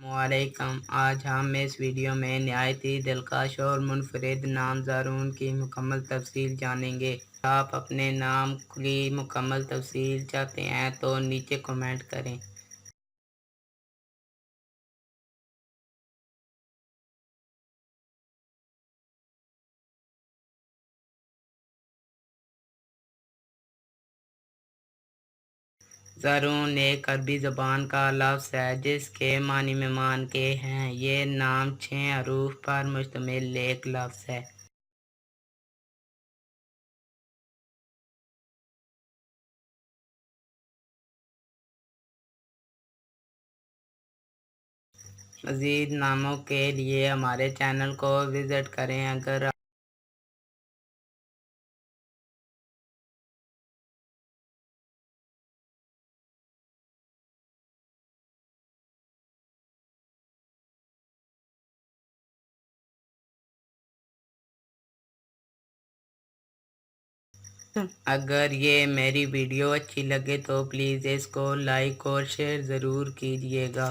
وعلیکم، آج ہم اس ویڈیو میں نہایت ہی دلکش اور منفرد نام زارون کی مکمل تفصیل جانیں گے۔ اگر آپ اپنے نام کی مکمل تفصیل چاہتے ہیں تو نیچے کمنٹ کریں۔ زارون ایک عربی زبان کا لفظ ہے جس کے معنی مہمان کے ہیں۔ یہ نام 6 حروف پر مشتمل ایک لفظ ہے۔ مزید ناموں کے لیے ہمارے چینل کو وزٹ کریں۔ اگر یہ میری ویڈیو اچھی لگے تو پلیز اس کو لائک اور شیئر ضرور کیجیے گا۔